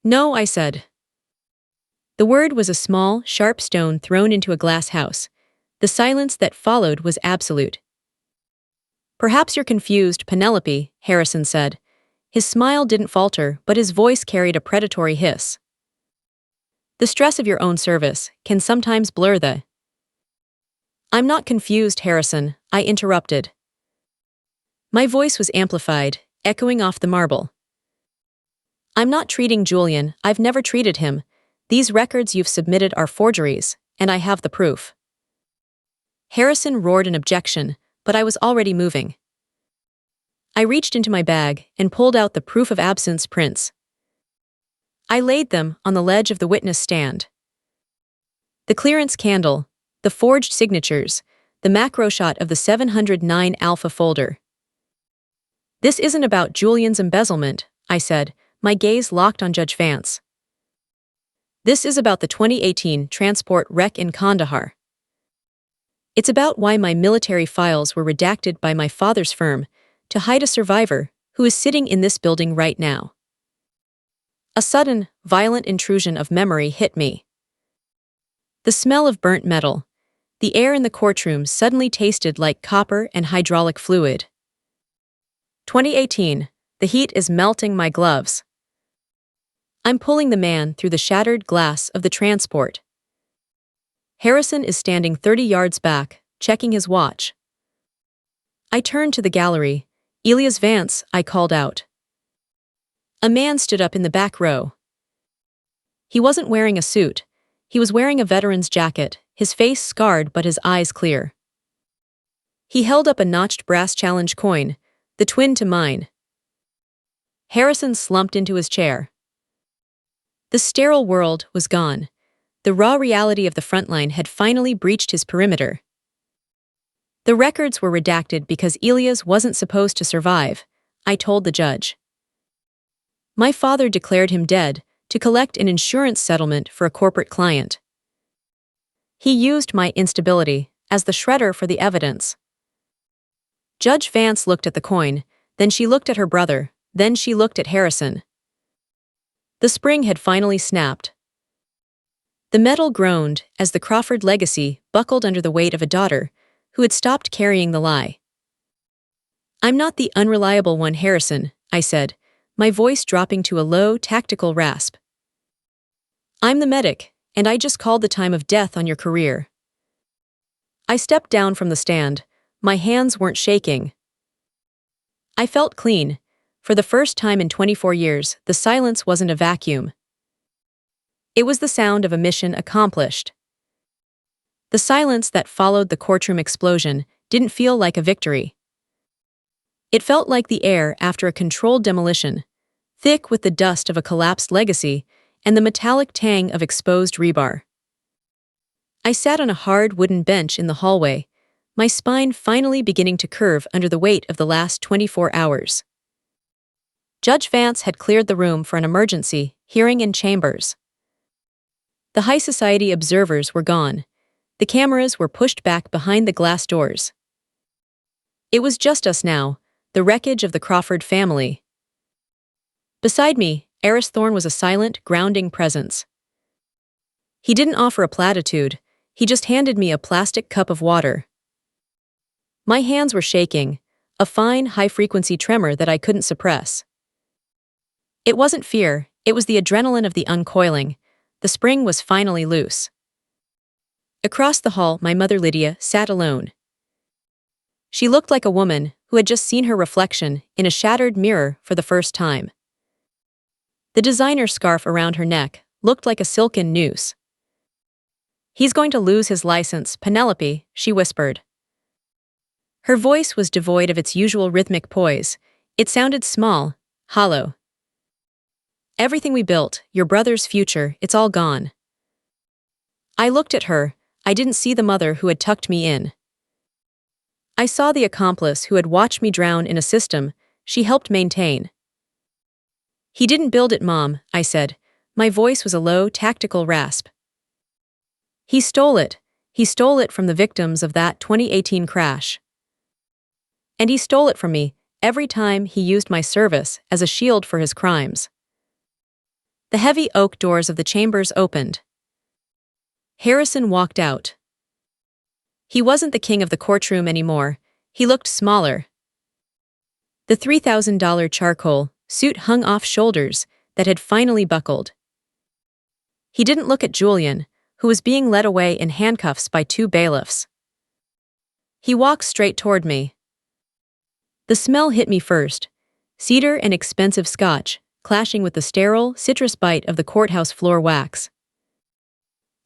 A: "No," I said. The word was a small, sharp stone thrown into a glass house. The silence that followed was absolute. "Perhaps you're confused, Penelope," Harrison said. His smile didn't falter, but his voice carried a predatory hiss. "The stress of your own service can sometimes blur the—" "I'm not confused, Harrison," I interrupted. My voice was amplified, echoing off the marble. "I'm not treating Julian. I've never treated him. These records you've submitted are forgeries, and I have the proof." Harrison roared an objection, but I was already moving. I reached into my bag and pulled out the proof of absence prints. I laid them on the ledge of the witness stand. The clearance candle, the forged signatures, the macro shot of the 709 alpha folder. "This isn't about Julian's embezzlement," I said, my gaze locked on Judge Vance. "This is about the 2018 transport wreck in Kandahar. It's about why my military files were redacted by my father's firm to hide a survivor who is sitting in this building right now." A sudden, violent intrusion of memory hit me. The smell of burnt metal. The air in the courtroom suddenly tasted like copper and hydraulic fluid. 2018. The heat is melting my gloves. I'm pulling the man through the shattered glass of the transport. Harrison is standing 30 yards back, checking his watch. I turned to the gallery. "Elias Vance," I called out. A man stood up in the back row. He wasn't wearing a suit. He was wearing a veteran's jacket, his face scarred but his eyes clear. He held up a notched brass challenge coin, the twin to mine. Harrison slumped into his chair. The sterile world was gone. The raw reality of the frontline had finally breached his perimeter. The records were redacted because Elias wasn't supposed to survive, I told the judge. My father declared him dead to collect an insurance settlement for a corporate client. He used my instability as the shredder for the evidence. Judge Vance looked at the coin, then she looked at her brother, then she looked at Harrison. The spring had finally snapped. The metal groaned as the Crawford legacy buckled under the weight of a daughter who had stopped carrying the lie. "I'm not the unreliable one, Harrison," I said, my voice dropping to a low, tactical rasp. "I'm the medic, and I just called the time of death on your career." I stepped down from the stand. My hands weren't shaking. I felt clean. For the first time in 24 years, the silence wasn't a vacuum. It was the sound of a mission accomplished. The silence that followed the courtroom explosion didn't feel like a victory. It felt like the air after a controlled demolition, thick with the dust of a collapsed legacy and the metallic tang of exposed rebar. I sat on a hard wooden bench in the hallway, my spine finally beginning to curve under the weight of the last 24 hours. Judge Vance had cleared the room for an emergency hearing in chambers. The high society observers were gone. The cameras were pushed back behind the glass doors. It was just us now, the wreckage of the Crawford family. Beside me, Eris Thorne was a silent, grounding presence. He didn't offer a platitude, he just handed me a plastic cup of water. My hands were shaking, a fine, high-frequency tremor that I couldn't suppress. It wasn't fear, it was the adrenaline of the uncoiling. The spring was finally loose. Across the hall, my mother Lydia sat alone. She looked like a woman who had just seen her reflection in a shattered mirror for the first time. The designer scarf around her neck looked like a silken noose. "He's going to lose his license, Penelope," she whispered. Her voice was devoid of its usual rhythmic poise. It sounded small, hollow. "Everything we built, your brother's future, it's all gone." I looked at her. I didn't see the mother who had tucked me in. I saw the accomplice who had watched me drown in a system she helped maintain. "He didn't build it, Mom," I said. My voice was a low, tactical rasp. "He stole it. He stole it from the victims of that 2018 crash. And he stole it from me every time he used my service as a shield for his crimes." The heavy oak doors of the chambers opened. Harrison walked out. He wasn't the king of the courtroom anymore. He looked smaller. The $3,000 charcoal suit hung off shoulders that had finally buckled. He didn't look at Julian, who was being led away in handcuffs by 2 bailiffs. He walked straight toward me. The smell hit me first, cedar and expensive scotch, clashing with the sterile, citrus bite of the courthouse floor wax.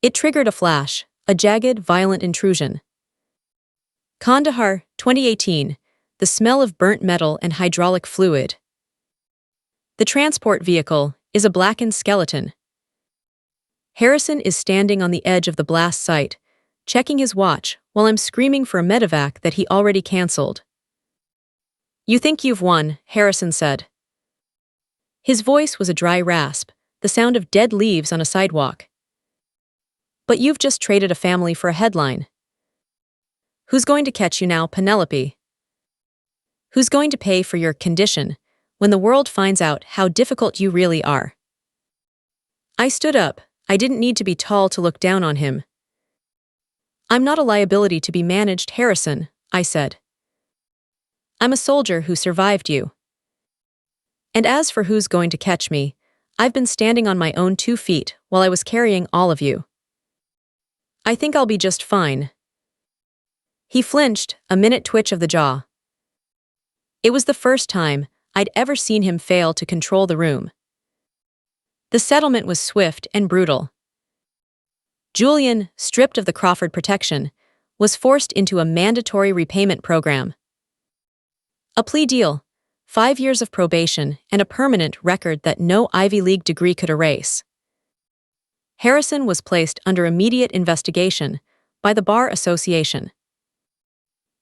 A: It triggered a flash, a jagged, violent intrusion. Kandahar, 2018, the smell of burnt metal and hydraulic fluid. The transport vehicle is a blackened skeleton. Harrison is standing on the edge of the blast site, checking his watch while I'm screaming for a medevac that he already canceled. "You think you've won," Harrison said. His voice was a dry rasp, the sound of dead leaves on a sidewalk. "But you've just traded a family for a headline. Who's going to catch you now, Penelope? Who's going to pay for your condition when the world finds out how difficult you really are?" I stood up. I didn't need to be tall to look down on him. "I'm not a liability to be managed, Harrison," I said. "I'm a soldier who survived you. And as for who's going to catch me, I've been standing on my own 2 feet while I was carrying all of you. I think I'll be just fine." He flinched, a minute twitch of the jaw. It was the first time I'd ever seen him fail to control the room. The settlement was swift and brutal. Julian, stripped of the Crawford protection, was forced into a mandatory repayment program. A plea deal, 5 years of probation, and a permanent record that no Ivy League degree could erase. Harrison was placed under immediate investigation by the Bar Association.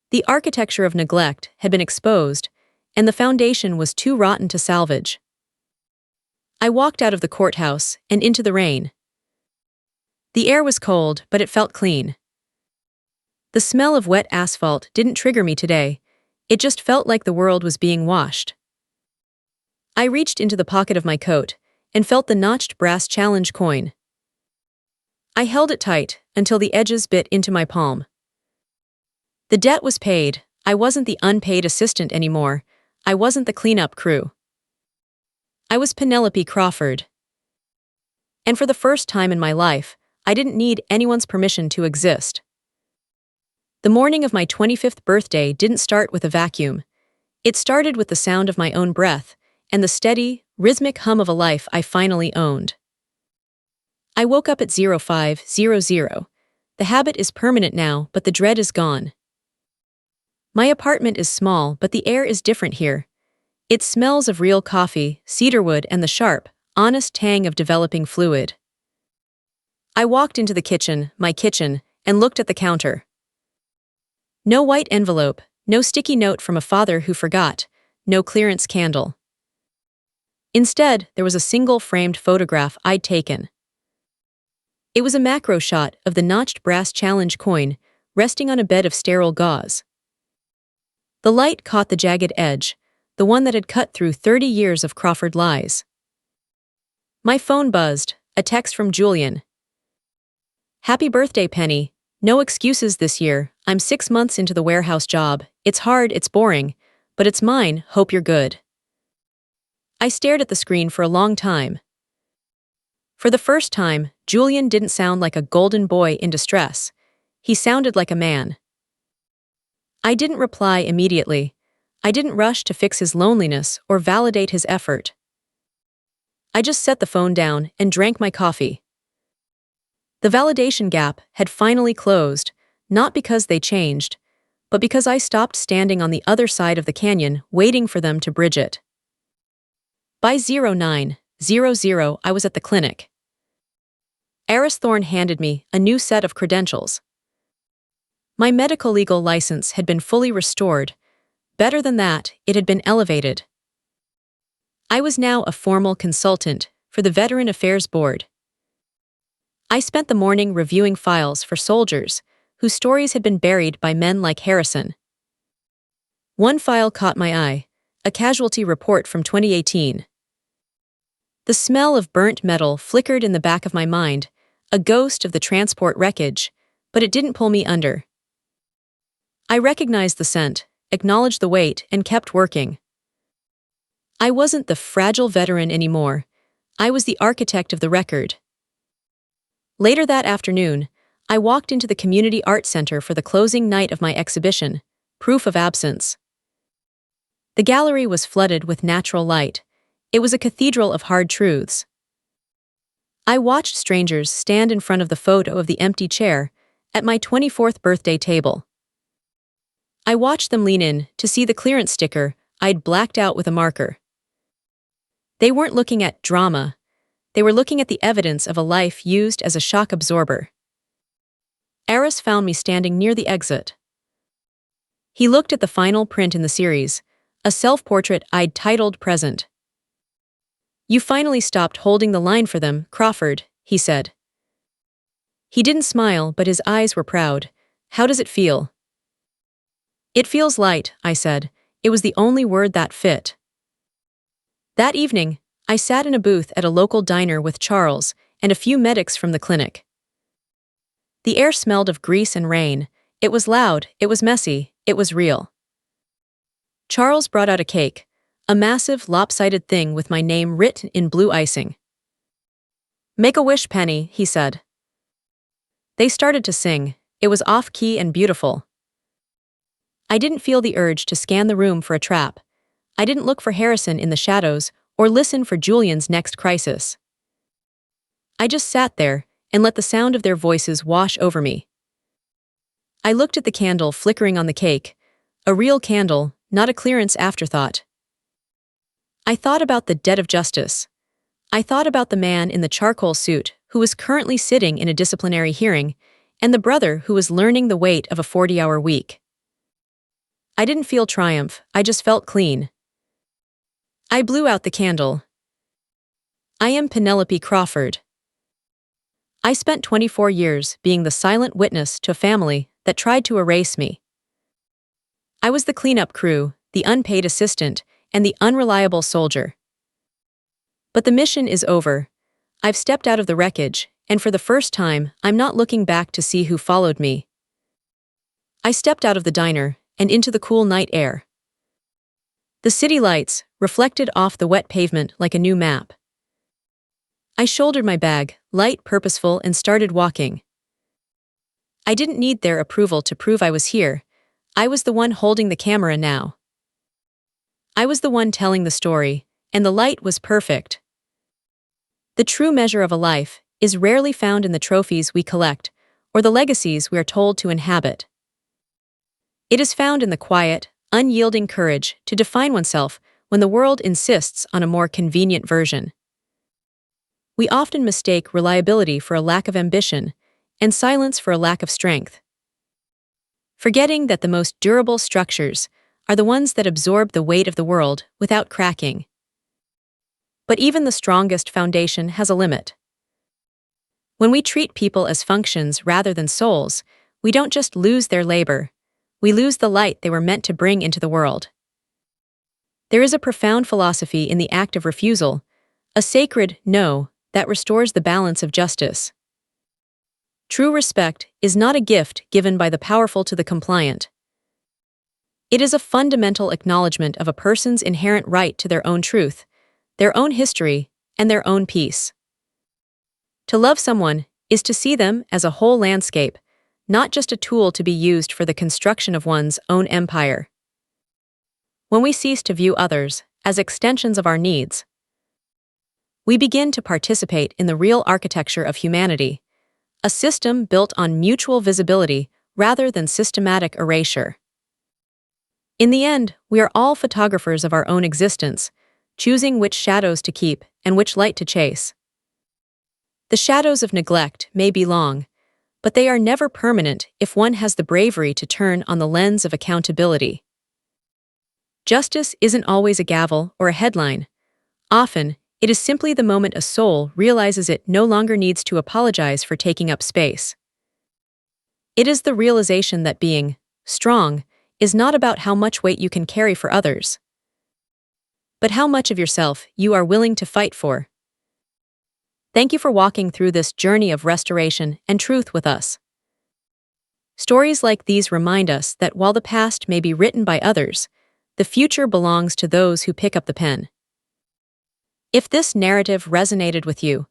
A: The architecture of neglect had been exposed, and the foundation was too rotten to salvage. I walked out of the courthouse and into the rain. The air was cold, but it felt clean. The smell of wet asphalt didn't trigger me today. It just felt like the world was being washed. I reached into the pocket of my coat and felt the notched brass challenge coin. I held it tight until the edges bit into my palm. The debt was paid. I wasn't the unpaid assistant anymore. I wasn't the cleanup crew. I was Penelope Crawford. And for the first time in my life, I didn't need anyone's permission to exist. The morning of my 25th birthday didn't start with a vacuum. It started with the sound of my own breath and the steady, rhythmic hum of a life I finally owned. I woke up at 0500. The habit is permanent now, but the dread is gone. My apartment is small, but the air is different here. It smells of real coffee, cedarwood, and the sharp, honest tang of developing fluid. I walked into the kitchen, my kitchen, and looked at the counter. No white envelope, no sticky note from a father who forgot, no clearance candle. Instead, there was a single framed photograph I'd taken. It was a macro shot of the notched brass challenge coin resting on a bed of sterile gauze. The light caught the jagged edge, the one that had cut through 30 years of Crawford lies. My phone buzzed, a text from Julian. Happy birthday, Penny. No excuses this year. I'm 6 months into the warehouse job. It's hard, it's boring, but it's mine. Hope you're good. I stared at the screen for a long time. For the first time, Julian didn't sound like a golden boy in distress. He sounded like a man. I didn't reply immediately. I didn't rush to fix his loneliness or validate his effort. I just set the phone down and drank my coffee. The validation gap had finally closed, not because they changed, but because I stopped standing on the other side of the canyon waiting for them to bridge it. By 0900, I was at the clinic. Eris Thorne handed me a new set of credentials. My medical legal license had been fully restored. Better than that, it had been elevated. I was now a formal consultant for the Veteran Affairs Board. I spent the morning reviewing files for soldiers whose stories had been buried by men like Harrison. One file caught my eye, a casualty report from 2018. The smell of burnt metal flickered in the back of my mind, a ghost of the transport wreckage, but it didn't pull me under. I recognized the scent, acknowledged the weight, and kept working. I wasn't the fragile veteran anymore. I was the architect of the record. Later that afternoon, I walked into the Community Art Center for the closing night of my exhibition, Proof of Absence. The gallery was flooded with natural light. It was a cathedral of hard truths. I watched strangers stand in front of the photo of the empty chair at my 24th birthday table. I watched them lean in to see the clearance sticker I'd blacked out with a marker. They weren't looking at drama. They were looking at the evidence of a life used as a shock absorber. Eris found me standing near the exit. He looked at the final print in the series, a self-portrait I'd titled Present. You finally stopped holding the line for them, Crawford, he said. He didn't smile, but his eyes were proud. How does it feel? It feels light, I said. It was the only word that fit. That evening, I sat in a booth at a local diner with Charles and a few medics from the clinic. The air smelled of grease and rain. It was loud, it was messy, it was real. Charles brought out a cake, a massive, lopsided thing with my name written in blue icing. Make a wish, Penny, he said. They started to sing. It was off-key and beautiful. I didn't feel the urge to scan the room for a trap. I didn't look for Harrison in the shadows or listen for Julian's next crisis. I just sat there and let the sound of their voices wash over me. I looked at the candle flickering on the cake, a real candle, not a clearance afterthought. I thought about the debt of justice. I thought about the man in the charcoal suit who was currently sitting in a disciplinary hearing and the brother who was learning the weight of a 40-hour week. I didn't feel triumph, I just felt clean. I blew out the candle. I am Penelope Crawford. I spent 24 years being the silent witness to a family that tried to erase me. I was the cleanup crew, the unpaid assistant, and the unreliable soldier. But the mission is over. I've stepped out of the wreckage, and for the first time, I'm not looking back to see who followed me. I stepped out of the diner and into the cool night air. The city lights reflected off the wet pavement like a new map. I shouldered my bag, light, purposeful, and started walking. I didn't need their approval to prove I was here. I was the one holding the camera now. I was the one telling the story, and the light was perfect. The true measure of a life is rarely found in the trophies we collect or the legacies we are told to inhabit. It is found in the quiet, unyielding courage to define oneself when the world insists on a more convenient version. We often mistake reliability for a lack of ambition and silence for a lack of strength, forgetting that the most durable structures are the ones that absorb the weight of the world without cracking. But even the strongest foundation has a limit. When we treat people as functions rather than souls, we don't just lose their labor, we lose the light they were meant to bring into the world. There is a profound philosophy in the act of refusal, a sacred no that restores the balance of justice. True respect is not a gift given by the powerful to the compliant. It is a fundamental acknowledgement of a person's inherent right to their own truth, their own history, and their own peace. To love someone is to see them as a whole landscape, not just a tool to be used for the construction of one's own empire. When we cease to view others as extensions of our needs, we begin to participate in the real architecture of humanity, a system built on mutual visibility rather than systematic erasure. In the end, we are all photographers of our own existence, choosing which shadows to keep and which light to chase. The shadows of neglect may be long, but they are never permanent if one has the bravery to turn on the lens of accountability. Justice isn't always a gavel or a headline. Often, it is simply the moment a soul realizes it no longer needs to apologize for taking up space. It is the realization that being strong is not about how much weight you can carry for others, but how much of yourself you are willing to fight for. Thank you for walking through this journey of restoration and truth with us. Stories like these remind us that while the past may be written by others, the future belongs to those who pick up the pen. If this narrative resonated with you,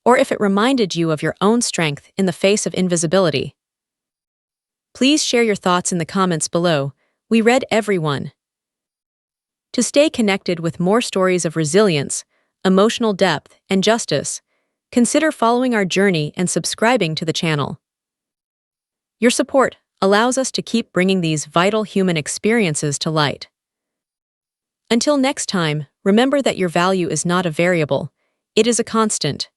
A: or if it reminded you of your own strength in the face of invisibility, please share your thoughts in the comments below. We read every one. To stay connected with more stories of resilience, emotional depth, and justice, consider following our journey and subscribing to the channel. Your support allows us to keep bringing these vital human experiences to light. Until next time, remember that your value is not a variable, it is a constant.